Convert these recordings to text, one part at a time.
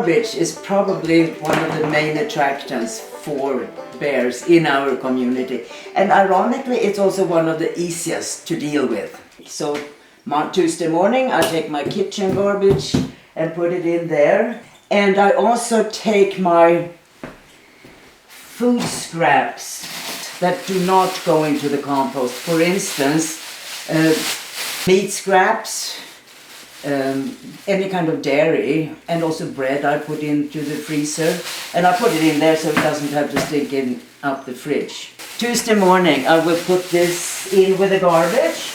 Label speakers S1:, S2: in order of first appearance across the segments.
S1: garbage is probably one of the main attractions for bears in our community. And ironically, it's also one of the easiest to deal with. So Tuesday morning, I take my kitchen garbage and put it in there. And I also take my food scraps that do not go into the compost. For instance, meat scraps, any kind of dairy, and also bread I put into the freezer. And I put it in there so it doesn't have to stick in up the fridge. Tuesday morning I will put this in with the garbage.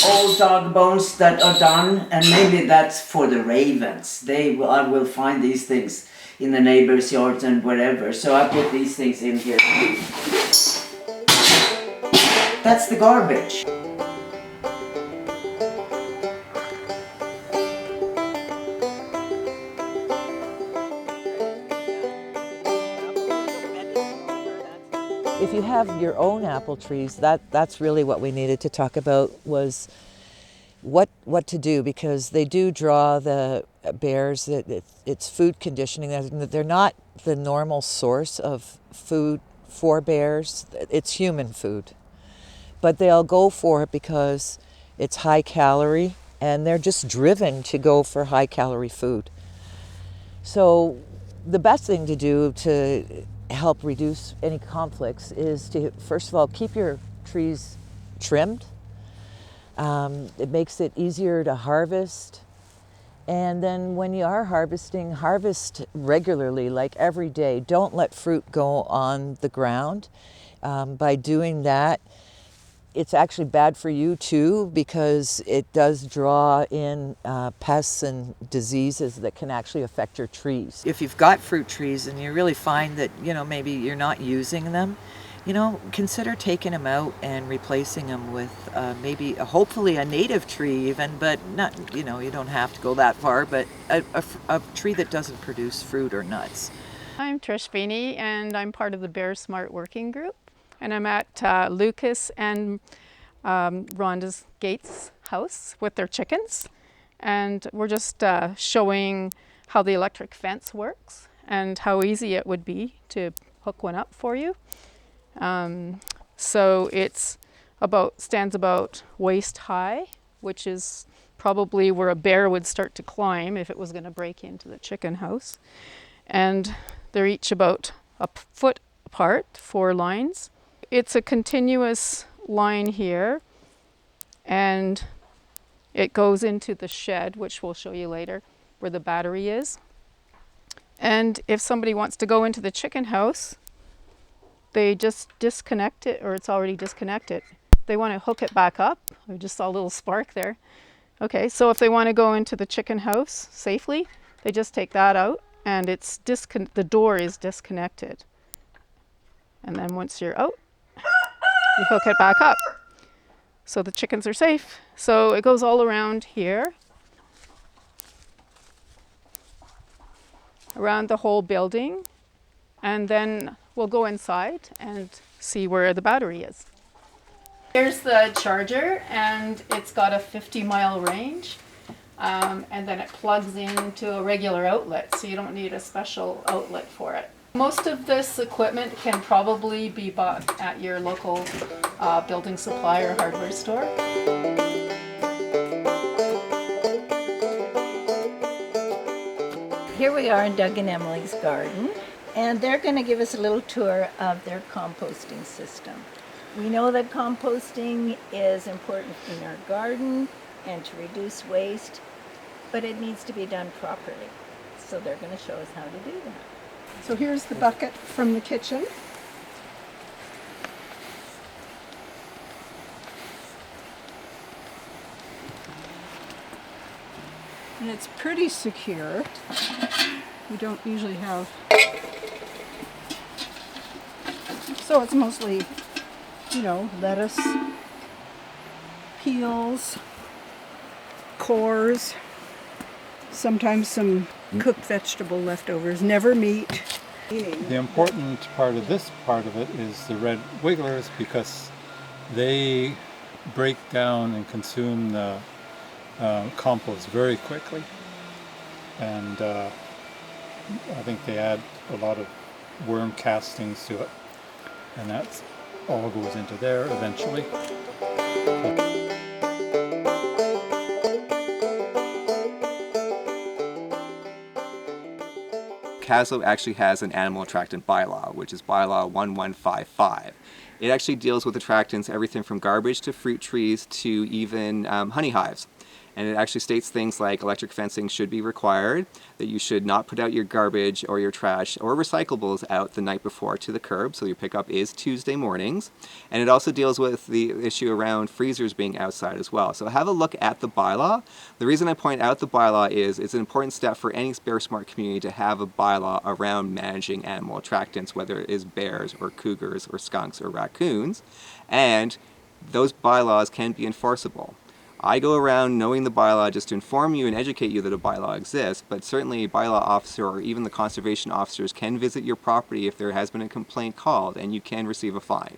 S1: Old dog bones that are done, and maybe that's for the ravens. I will find these things in the neighbors' yards and wherever. So I put these things in here. That's the garbage.
S2: If you have your own apple trees, that's really what we needed to talk about, was what to do, because they do draw the bears. It's food conditioning. They're not the normal source of food for bears. It's human food. But they'll go for it because it's high calorie, and they're just driven to go for high calorie food. So the best thing to do to help reduce any conflicts is to, first of all, keep your trees trimmed. It makes it easier to harvest. And then when you are harvesting, harvest regularly, like every day. Don't let fruit go on the ground. By doing that, it's actually bad for you too, because it does draw in pests and diseases that can actually affect your trees. If you've got fruit trees and you really find that, maybe you're not using them, consider taking them out and replacing them with hopefully a native tree even, but not, you don't have to go that far, but a tree that doesn't produce fruit or nuts.
S3: I'm Trish Feeney, and I'm part of the Bearsmart Working Group. And I'm at Lucas and Rhonda's Gates house with their chickens. And we're just showing how the electric fence works and how easy it would be to hook one up for you. So it's stands about waist high, which is probably where a bear would start to climb if it was going to break into the chicken house. And they're each about a foot apart, 4 lines. It's a continuous line here, and it goes into the shed, which we'll show you later, where the battery is. And if somebody wants to go into the chicken house, they just disconnect it, or it's already disconnected. They want to hook it back up. I just saw a little spark there. Okay, so if they want to go into the chicken house safely, they just take that out, and the door is disconnected. And then once you're out, you hook it back up. So the chickens are safe. So it goes all around here, around the whole building, and then we'll go inside and see where the battery is. Here's the charger, and it's got a 50-mile range, and then it plugs into a regular outlet, so you don't need a special outlet for it. Most of this equipment can probably be bought at your local building supply or hardware store.
S4: Here we are in Doug and Emily's garden, and they're going to give us a little tour of their composting system. We know that composting is important in our garden and to reduce waste, but it needs to be done properly. So they're going to show us how to do that.
S5: So here's the bucket from the kitchen. And it's pretty secure. We don't usually have. So it's mostly, lettuce, peels, cores, sometimes some cooked vegetable leftovers, never meat.
S6: The important part of this part of it is the red wigglers, because they break down and consume the compost very quickly. And I think they add a lot of worm castings to it. And that all goes into there eventually.
S7: Kaslo actually has an animal attractant bylaw, which is bylaw 1155. It actually deals with attractants, everything from garbage to fruit trees to even honey hives. And it actually states things like electric fencing should be required, that you should not put out your garbage or your trash or recyclables out the night before to the curb, so your pickup is Tuesday mornings. And it also deals with the issue around freezers being outside as well. So have a look at the bylaw. The reason I point out the bylaw is it's an important step for any Bearsmart community to have a bylaw around managing animal attractants, whether it is bears or cougars or skunks or raccoons. And those bylaws can be enforceable. I go around knowing the bylaw just to inform you and educate you that a bylaw exists, but certainly a bylaw officer or even the conservation officers can visit your property if there has been a complaint called, and you can receive a fine.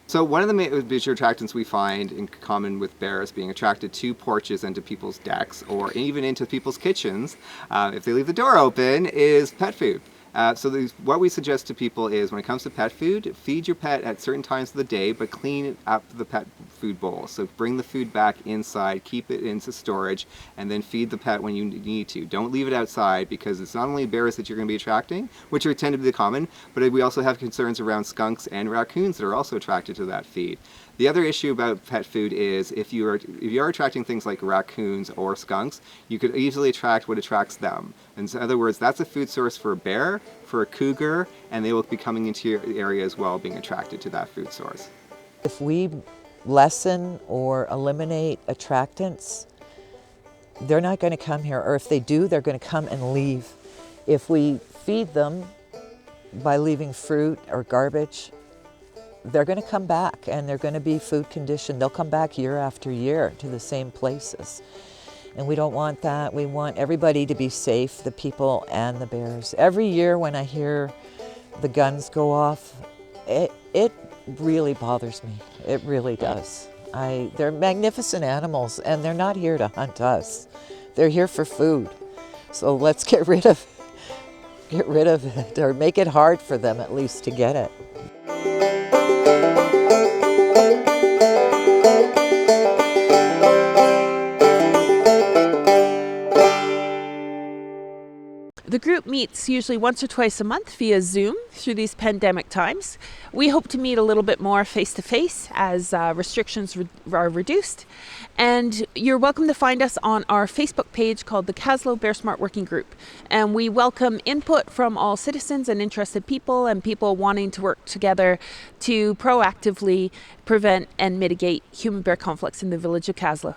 S7: So one of the major attractants we find in common with bears being attracted to porches and to people's decks or even into people's kitchens, if they leave the door open, is pet food. What we suggest to people is when it comes to pet food, feed your pet at certain times of the day, but clean up the pet food bowl. So bring the food back inside, keep it into storage, and then feed the pet when you need to. Don't leave it outside, because it's not only bears that you're going to be attracting, which are tend to be common, but we also have concerns around skunks and raccoons that are also attracted to that feed. The other issue about pet food is if you are attracting things like raccoons or skunks, you could easily attract what attracts them. In other words, that's a food source for a bear, for a cougar, and they will be coming into your area as well, being attracted to that food source.
S2: If we lessen or eliminate attractants, they're not going to come here, or if they do, they're going to come and leave. If we feed them by leaving fruit or garbage, they're going to come back and they're going to be food conditioned. They'll come back year after year to the same places. And we don't want that. We want everybody to be safe, the people and the bears. Every year when I hear the guns go off, it really bothers me. It really does. They're magnificent animals, and they're not here to hunt us. They're here for food. So let's get rid of it, or make it hard for them at least to get it.
S8: The group meets usually once or twice a month via Zoom through these pandemic times. We hope to meet a little bit more face-to-face as restrictions are reduced. And you're welcome to find us on our Facebook page called the Kaslo Bearsmart Working Group. And we welcome input from all citizens and interested people and people wanting to work together to proactively prevent and mitigate human-bear conflicts in the village of Kaslo.